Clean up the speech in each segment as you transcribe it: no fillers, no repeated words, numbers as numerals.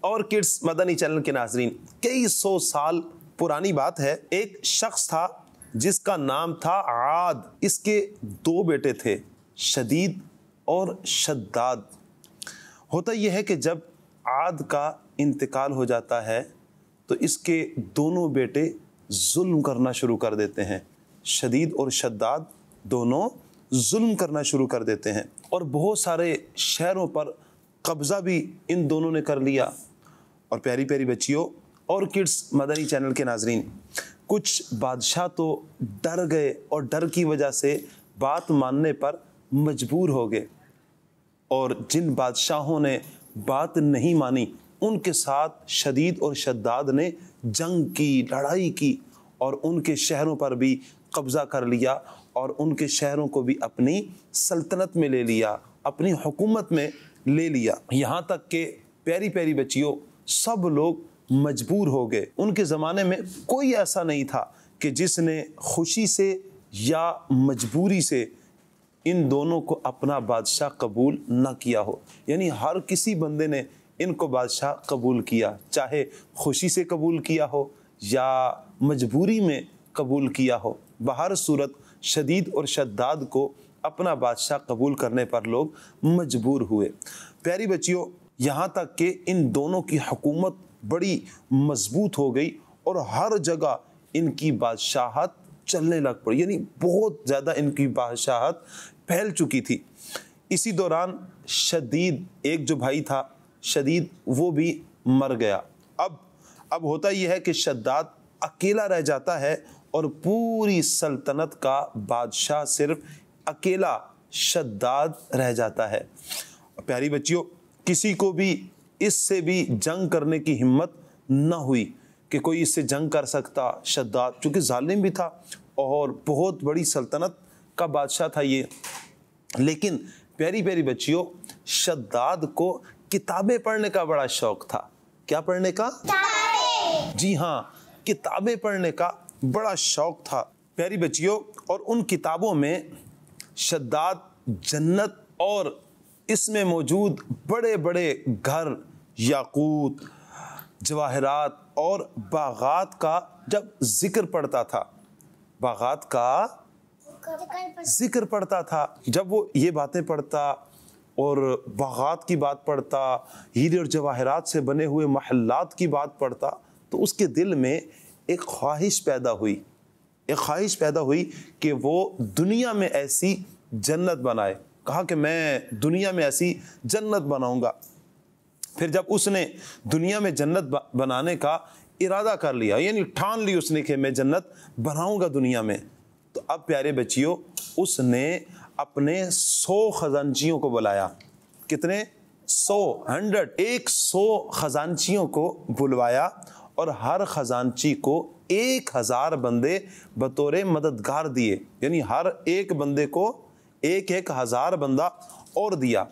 اور کڈس مدنی چینل کے ناظرین، کئی سو سال پرانی بات ہے، ایک شخص تھا جس کا نام تھا عاد۔ اس کے 2 بیٹے تھے، شدید اور شداد۔ ہوتا یہ ہے کہ جب عاد کا انتقال ہو جاتا ہے تو اس کے دونوں بیٹے ظلم کرنا شروع کر دیتے ہیں، شدید اور شداد دونوں ظلم کرنا شروع کر دیتے ہیں، اور بہت سارے شہروں پر قبضہ بھی ان دونوں نے کر لیا۔ اور پیاری پیاری بچیوں اور کڈس مدنی چینل کے ناظرین، کچھ بادشاہ تو ڈر گئے اور ڈر کی وجہ سے بات ماننے پر مجبور ہو گئے، اور جن بادشاہوں نے بات نہیں مانی ان کے ساتھ شدید اور شداد نے جنگ کی، لڑائی کی، اور ان کے شہروں پر بھی قبضہ کر لیا، اور ان کے شہروں کو بھی اپنی سلطنت میں لے لیا، اپنی حکومت میں لے لیا۔ یہاں تک کہ پیاری پیاری بچیوں سب لوگ مجبور ہو گئے۔ ان کے زمانے میں کوئی ایسا نہیں تھا کہ جس نے خوشی سے یا مجبوری سے ان دونوں کو اپنا بادشاہ قبول نہ کیا ہو، یعنی ہر کسی بندے نے ان کو بادشاہ قبول کیا، چاہے خوشی سے قبول کیا ہو یا مجبوری میں قبول کیا ہو، بہر صورت شدید اور شداد کو اپنا بادشاہ قبول کرنے پر لوگ مجبور ہوئے۔ پیاری بچیوں، یہاں تک کہ ان دونوں کی حکومت بڑی مضبوط ہو گئی اور ہر جگہ ان کی بادشاہت چلنے لگ پڑی، یعنی بہت زیادہ ان کی بادشاہت پھیل چکی تھی۔ اسی دوران شدید، ایک جو بھائی تھا شدید، وہ بھی مر گیا۔ اب ہوتا یہ ہے کہ شداد اکیلا رہ جاتا ہے اور پوری سلطنت کا بادشاہ صرف اکیلا شداد رہ جاتا ہے۔ پیاری بچیوں، کسی کو بھی اس سے بھی جنگ کرنے کی ہمت نہ ہوئی کہ کوئی اس سے جنگ کر سکتا۔ شداد چونکہ ظالم بھی تھا اور بہت بڑی سلطنت کا بادشاہ تھا یہ، لیکن پیاری پیاری بچیوں شداد کو کتابیں پڑھنے کا بڑا شوق تھا۔ کیا پڑھنے کا؟ جی ہاں، کتابیں پڑھنے کا بڑا شوق تھا پیاری بچیوں، اور ان کتابوں میں شداد جنت اور اس میں موجود بڑے بڑے گھر، یاقوت، جواہرات اور باغات کا جب ذکر پڑھتا تھا، باغات کا ذکر پڑھتا تھا، جب وہ یہ باتیں پڑھتا اور باغات کی بات پڑھتا، ہیرے اور جواہرات سے بنے ہوئے محلات کی بات پڑھتا، تو اس کے دل میں ایک خواہش پیدا ہوئی کہ وہ دنیا میں ایسی جنت بنائے۔ کہا کہ میں دنیا میں ایسی جنت بناؤں گا۔ پھر جب اس نے دنیا میں جنت بنانے کا ارادہ کر لیا، یعنی ٹھان لی اس نے کہ میں جنت بناؤں گا دنیا میں، تو اب پیارے بچیوں اس نے اپنے 100 خزانچیوں کو بلایا۔ کتنے؟ 100 خزانچیوں کو بلوایا، اور ہر خزانچی کو 1000 بندے بطور مددگار دیے، یعنی ہر ایک بندے کو 1000 بندہ اور دیا۔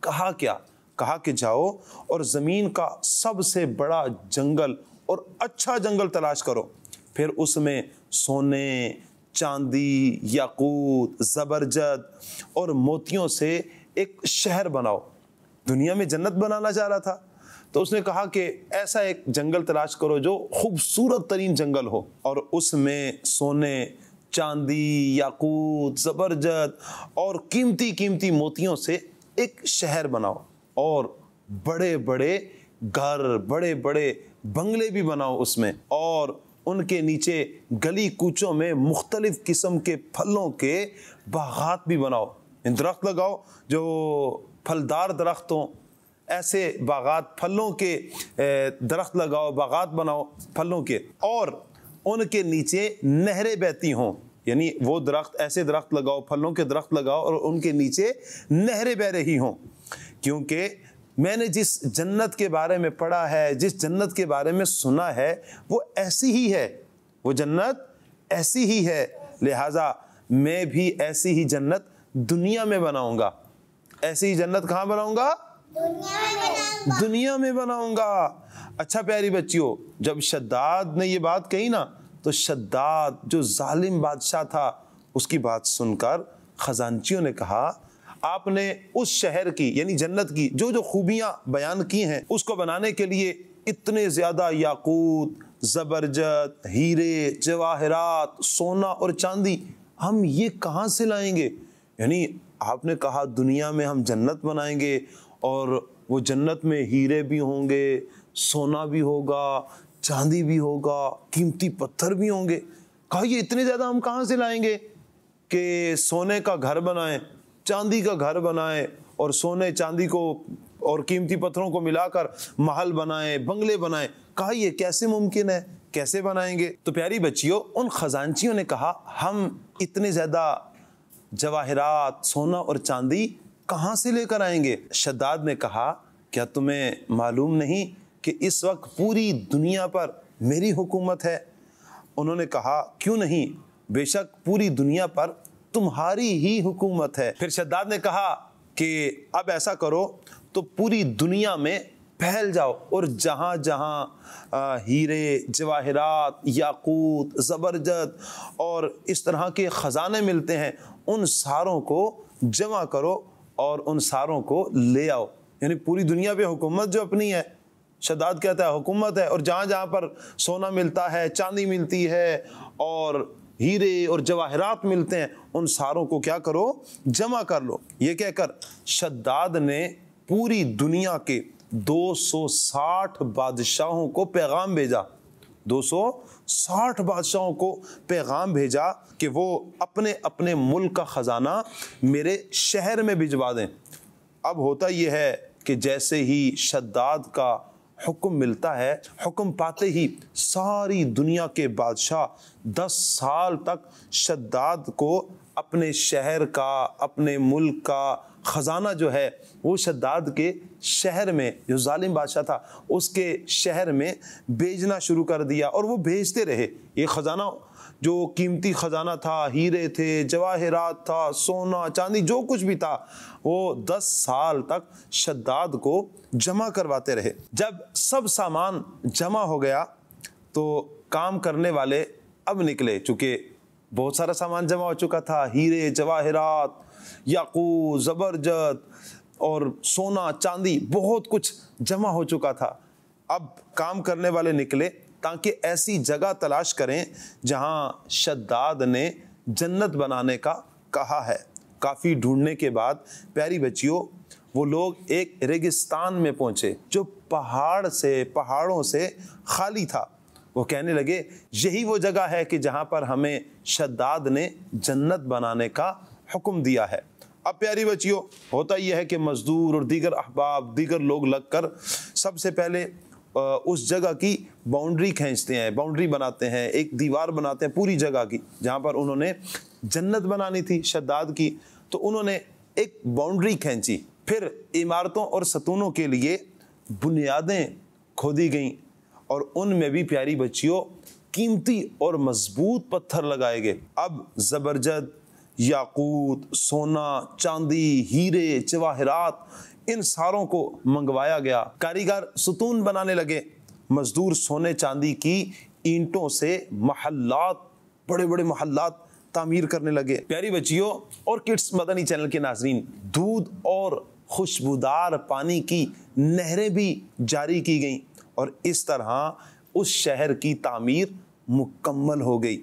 کہا کہ جاؤ اور زمین کا سب سے بڑا جنگل اور اچھا جنگل تلاش کرو، پھر اس میں سونے، چاندی، یاقوت، زبرجد اور موتیوں سے ایک شہر بناؤ۔ دنیا میں جنت بنانا چاہ رہا تھا، تو اس نے کہا کہ ایسا ایک جنگل تلاش کرو جو خوبصورت ترین جنگل ہو، اور اس میں سونے، چاندی، یاقوت، زبرجد اور قیمتی موتیوں سے ایک شہر بناؤ، اور بڑے بڑے گھر، بڑے بڑے بنگلے بھی بناؤ اس میں، اور ان کے نیچے گلی کوچوں میں مختلف قسم کے پھلوں کے باغات بھی بناؤ، درخت لگاؤ جو پھلدار درخت ہوں، ایسے باغات، پھلوں کے درخت لگاؤ، باغات بناؤ پھلوں کے، اور ان کے نیچے نہریں بہتی ہوں، یعنی وہ درخت، ایسے درخت لگاؤ، پھلوں کے درخت لگاؤ اور ان کے نیچے نہریں بہ رہی ہوں، کیونکہ میں نے جس جنت کے بارے میں پڑھا ہے، جس جنت کے بارے میں سنا ہے، وہ ایسی ہی ہے، وہ جنت ایسی ہی ہے، لہٰذا میں بھی ایسی ہی جنت دنیا میں بناؤں گا۔ ایسی ہی جنت کہاں بناؤں گا؟ دنیا میں بناؤں گا۔ اچھا پیاری بچیوں، جب شداد نے یہ بات کہی نا، تو شداد جو ظالم بادشاہ تھا، اس کی بات سن کر خزانچیوں نے کہا آپ نے اس شہر کی یعنی جنت کی جو جو خوبیاں بیان کی ہیں اس کو بنانے کے لیے اتنے زیادہ یاقوت، زبرجد، ہیرے، جواہرات، سونا اور چاندی ہم یہ کہاں سے لائیں گے؟ یعنی آپ نے کہا دنیا میں ہم جنت بنائیں گے اور وہ جنت میں ہیرے بھی ہوں گے، سونا بھی ہوگا، چاندی بھی ہوگا، قیمتی پتھر بھی ہوں گے۔ کہا یہ اتنے زیادہ ہم کہاں سے لائیں گے کہ سونے کا گھر بنائیں، چاندی کا گھر بنائیں اور سونے چاندی کو اور قیمتی پتھروں کو ملا کر محل بنائیں، بنگلے بنائیں؟ کہا یہ کیسے ممکن ہے، کیسے بنائیں گے؟ تو پیاری بچیوں، ان خزانچیوں نے کہا ہم اتنے زیادہ جواہرات، سونا اور چاندی کہاں سے لے کر آئیں گے؟ شداد نے کہا کیا تمہیں معلوم نہیں کہ اس وقت پوری دنیا پر میری حکومت ہے؟ انہوں نے کہا کیوں نہیں، بے شک پوری دنیا پر تمہاری ہی حکومت ہے۔ پھر شداد نے کہا کہ اب ایسا کرو تو پوری دنیا میں پھیل جاؤ اور جہاں جہاں ہیرے، جواہرات، یاقوت، زبرجد اور اس طرح کے خزانے ملتے ہیں ان ساروں کو جمع کرو اور ان ساروں کو لے آؤ۔ یعنی پوری دنیا پہ حکومت جو اپنی ہے، شداد کہتا ہے حکومت ہے، اور جہاں جہاں پر سونا ملتا ہے، چاندی ملتی ہے اور ہیرے اور جواہرات ملتے ہیں ان ساروں کو کیا کرو، جمع کر لو۔ یہ کہہ کر شداد نے پوری دنیا کے 260 بادشاہوں کو پیغام بھیجا، 260 بادشاہوں کو پیغام بھیجا کہ وہ اپنے اپنے ملک کا خزانہ میرے شہر میں بھجوا دیں۔ اب ہوتا یہ ہے کہ جیسے ہی شداد کا حکم ملتا ہے، حکم پاتے ہی ساری دنیا کے بادشاہ 10 سال تک شداد کو اپنے شہر کا، اپنے ملک کا خزانہ جو ہے وہ شداد کے شہر میں، جو ظالم بادشاہ تھا اس کے شہر میں بھیجنا شروع کر دیا، اور وہ بھیجتے رہے۔ یہ خزانہ جو قیمتی خزانہ تھا، ہیرے تھے، جواہرات تھا، سونا چاندی جو کچھ بھی تھا، وہ 10 سال تک شداد کو جمع کرواتے رہے۔ جب سب سامان جمع ہو گیا تو کام کرنے والے اب نکلے، چونکہ بہت سارا سامان جمع ہو چکا تھا، ہیرے، جواہرات، یاقوت، زبرجد اور سونا چاندی بہت کچھ جمع ہو چکا تھا۔ اب کام کرنے والے نکلے تاکہ ایسی جگہ تلاش کریں جہاں شداد نے جنت بنانے کا کہا ہے۔ کافی ڈھونڈنے کے بعد پیاری بچیوں، وہ لوگ ایک ریگستان میں پہنچے جو پہاڑوں سے خالی تھا۔ وہ کہنے لگے یہی وہ جگہ ہے کہ جہاں پر ہمیں شداد نے جنت بنانے کا حکم دیا ہے۔ اب پیاری بچیوں، ہوتا یہ ہے کہ مزدور اور دیگر احباب، دیگر لوگ لگ کر سب سے پہلے اس جگہ کی باؤنڈری کھینچتے ہیں، باؤنڈری بناتے ہیں، ایک دیوار بناتے ہیں پوری جگہ کی جہاں پر انہوں نے جنت بنانی تھی شداد کی۔ تو انہوں نے ایک باؤنڈری کھینچی، پھر عمارتوں اور ستونوں کے لیے بنیادیں کھودی گئیں، اور ان میں بھی پیاری بچیوں قیمتی اور مضبوط پتھر لگائے گئے۔ اب زبرجد، یاقوت، سونا، چاندی، ہیرے، جواہرات ان ساروں کو منگوایا گیا۔ کاریگر ستون بنانے لگے، مزدور سونے چاندی کی اینٹوں سے محلات، بڑے بڑے محلات تعمیر کرنے لگے۔ پیاری بچیوں اور کڈس مدنی چینل کے ناظرین، دودھ اور خوشبودار پانی کی نہریں بھی جاری کی گئیں، اور اس طرح اس شہر کی تعمیر مکمل ہو گئی۔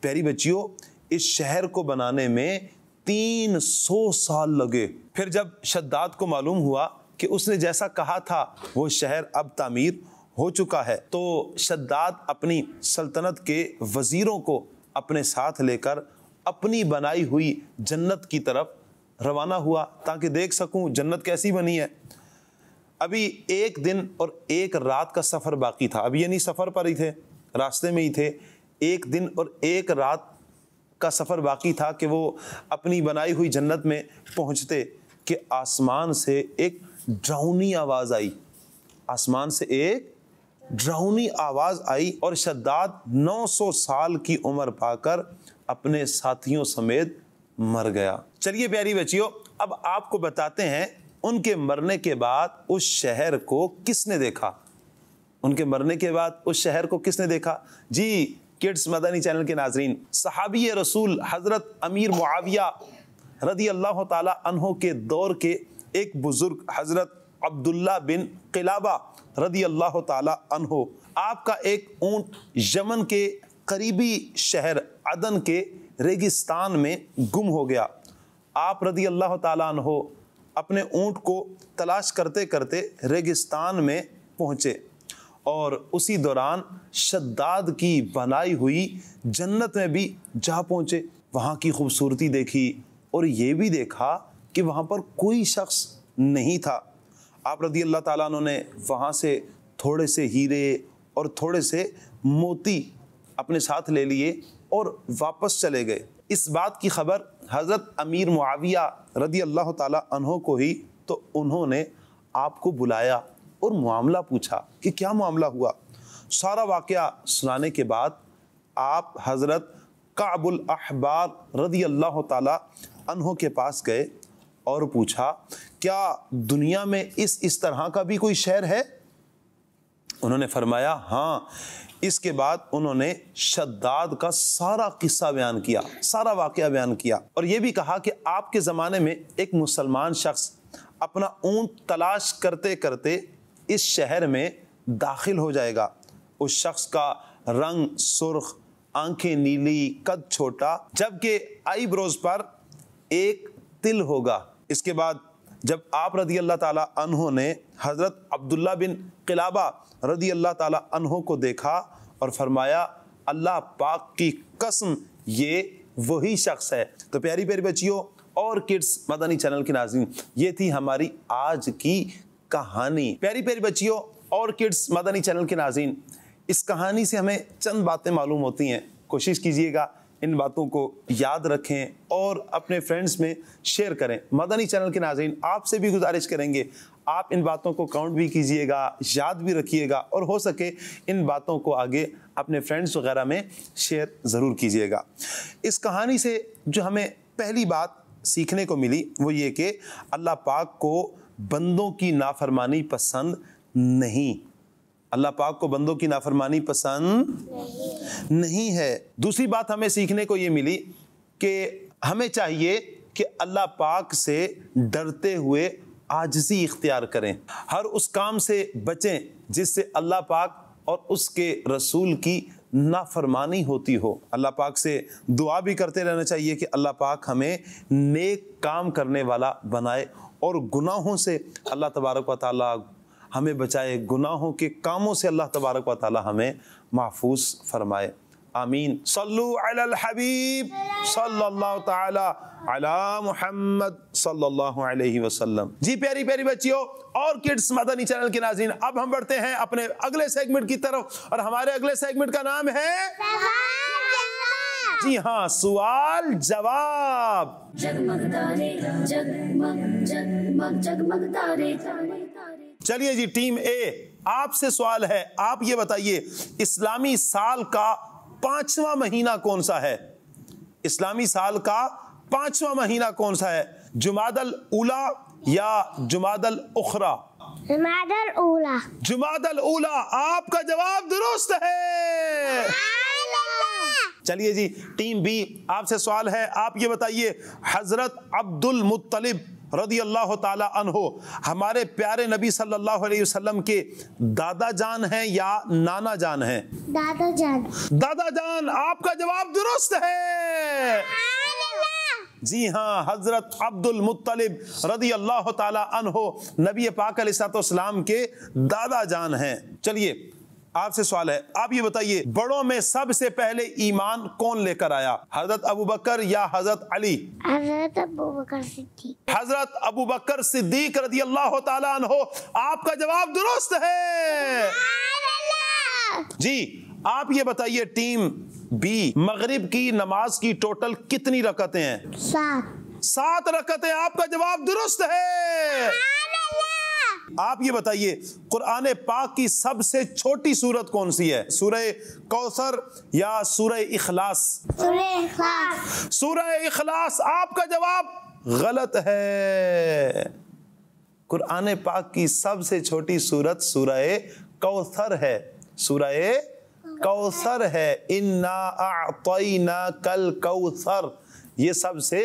پیاری بچیوں، اس شہر کو بنانے میں 300 سال لگے۔ پھر جب شداد کو معلوم ہوا کہ اس نے جیسا کہا تھا وہ شہر اب تعمیر ہو چکا ہے، تو شداد اپنی سلطنت کے وزیروں کو اپنے ساتھ لے کر اپنی بنائی ہوئی جنت کی طرف روانہ ہوا تاکہ دیکھ سکوں جنت کیسی بنی ہے۔ ابھی 1 دن اور 1 رات کا سفر باقی تھا۔ ابھی یعنی سفر پر ہی تھے، راستے میں ہی تھے۔ 1 دن اور 1 رات کا سفر باقی تھا کہ وہ اپنی بنائی ہوئی جنت میں پہنچتے کہ آسمان سے ایک ڈراؤنی آواز آئی۔ آسمان سے ایک ڈراؤنی آواز آئی اور شداد 900 سال کی عمر پا کر اپنے ساتھیوں سمیت مر گیا۔ چلیے پیاری بچیوں، اب آپ کو بتاتے ہیں ان کے مرنے کے بعد اس شہر کو کس نے دیکھا۔ ان کے مرنے کے بعد اس شہر کو کس نے دیکھا؟ جی کڈس مدنی چینل کے ناظرین، صحابی رسول حضرت امیر معاویہ رضی اللہ تعالی عنہ کے دور کے ایک بزرگ حضرت عبداللہ بن قلابہ رضی اللہ تعالی عنہ، آپ کا ایک اونٹ یمن کے قریبی شہر عدن کے ریگستان میں گم ہو گیا۔ آپ رضی اللہ تعالی عنہ اپنے اونٹ کو تلاش کرتے کرتے ریگستان میں پہنچے اور اسی دوران شداد کی بنائی ہوئی جنت میں بھی جا پہنچے۔ وہاں کی خوبصورتی دیکھی اور یہ بھی دیکھا کہ وہاں پر کوئی شخص نہیں تھا۔ آپ رضی اللہ تعالیٰ عنہ نے وہاں سے تھوڑے سے ہیرے اور تھوڑے سے موتی اپنے ساتھ لے لیے اور واپس چلے گئے۔ اس بات کی خبر حضرت امیر معاویہ رضی اللہ تعالیٰ عنہ کو ہی تو انہوں نے آپ کو بلایا اور معاملہ پوچھا کہ کیا معاملہ ہوا۔ سارا واقعہ سنانے کے بعد آپ حضرت کعب الاحبار رضی اللہ تعالیٰ عنہ کے پاس گئے اور پوچھا کیا دنیا میں اس طرح کا بھی کوئی شہر ہے؟ انہوں نے فرمایا ہاں۔ اس کے بعد انہوں نے شداد کا سارا قصہ بیان کیا، سارا واقعہ بیان کیا اور یہ بھی کہا کہ آپ کے زمانے میں ایک مسلمان شخص اپنا اونٹ تلاش کرتے کرتے اس شہر میں داخل ہو جائے گا۔ اس شخص کا رنگ سرخ، آنکھیں نیلی، قد چھوٹا، جبکہ آئی بروز پر ایک تل ہوگا۔ اس کے بعد جب آپ رضی اللہ تعالیٰ عنہ نے حضرت عبداللہ بن قلابہ رضی اللہ تعالیٰ عنہ کو دیکھا اور فرمایا اللہ پاک کی قسم یہ وہی شخص ہے۔ تو پیاری پیاری بچیوں اور کڈس مدنی چینل کے ناظرین، یہ تھی ہماری آج کی کہانی۔ پیاری پیاری بچیوں اور کڈس مدنی چینل کے ناظرین، اس کہانی سے ہمیں چند باتیں معلوم ہوتی ہیں۔ کوشش کیجئے گا ان باتوں کو یاد رکھیں اور اپنے فرینڈز میں شیئر کریں۔ مدنی چینل کے ناظرین آپ سے بھی گزارش کریں گے آپ ان باتوں کو کاؤنٹ بھی کیجئے گا، یاد بھی رکھیے گا اور ہو سکے ان باتوں کو آگے اپنے فرینڈز وغیرہ میں شیئر ضرور کیجئے گا۔ اس کہانی سے جو ہمیں پہلی بات سیکھنے کو ملی وہ یہ کہ اللہ پاک کو بندوں کی نافرمانی پسند نہیں۔ اللہ پاک کو بندوں کی نافرمانی پسند نہیں ہے۔ دوسری بات ہمیں سیکھنے کو یہ ملی کہ ہمیں چاہیے کہ اللہ پاک سے ڈرتے ہوئے عاجزی اختیار کریں، ہر اس کام سے بچیں جس سے اللہ پاک اور اس کے رسول کی نافرمانی ہوتی ہو۔ اللہ پاک سے دعا بھی کرتے رہنا چاہیے کہ اللہ پاک ہمیں نیک کام کرنے والا بنائے اور گناہوں سے اللہ تبارک و تعالیٰ ہمیں بچائے، گناہوں کے کاموں سے اللہ تبارک و تعالی ہمیں محفوظ فرمائے۔ آمین۔ صلو علی الحبیب صلی اللہ تعالی علی محمد صلی اللہ علیہ وسلم۔ جی پیاری پیاری بچیوں اور کڈس مدنی چینل کے ناظرین، اب ہم بڑھتے ہیں اپنے اگلے سیگمنٹ کی طرف اور ہمارے اگلے سیگمنٹ کا نام ہے جی ہاں، سوال جواب۔ جگمگ تارے جگمگ جگمگ جگمگ تارے۔ چلیے جی ٹیم اے، آپ سے سوال ہے، آپ یہ بتائیے اسلامی سال کا 5واں مہینہ کون سا ہے؟ اسلامی سال کا 5واں مہینہ کون سا ہے؟ جمادی الاولی یا جمادی الاخری؟ جمادی الاولی۔ جمادی الاولی، آپ کا جواب درست ہے۔ چلیے جی ٹیم بی، آپ سے سوال ہے، آپ یہ بتائیے حضرت عبد المطلب رضی اللہ تعالی عنہ ہمارے پیارے نبی صلی اللہ علیہ وسلم کے دادا جان ہیں یا نانا جان ہیں؟ دادا جان۔ دادا جان، آپ کا جواب درست ہے۔ جی ہاں، حضرت عبد المطلب رضی اللہ تعالی عنہ نبی پاک علیہ الصلوۃ والسلام کے دادا جان ہیں۔ چلیے آپ سے سوال ہے، آپ یہ بتائیے بڑوں میں سب سے پہلے ایمان کون لے کر آیا؟ حضرت ابوبکر یا حضرت علی؟ حضرت ابوبکر صدیق۔ حضرت ابوبکر صدیق رضی اللہ تعالی عنہ، آپ کا جواب درست ہے۔ جی آپ یہ بتائیے ٹیم بی، مغرب کی نماز کی ٹوٹل کتنی رکعتیں ہیں؟ 7 رکعتیں، آپ کا جواب درست ہے۔ آپ یہ بتائیے قرآن پاک کی سب سے چھوٹی سورت کون سی ہے؟ سورہ کوثر یا سورہ اخلاص؟ سورہ اخلاص۔ سورہ اخلاص، آپ کا جواب غلط ہے۔ قرآن پاک کی سب سے چھوٹی سورت سورہ کوثر ہے، سورہ کوثر ہے۔ انا اعطیناک الکوثر، یہ سب سے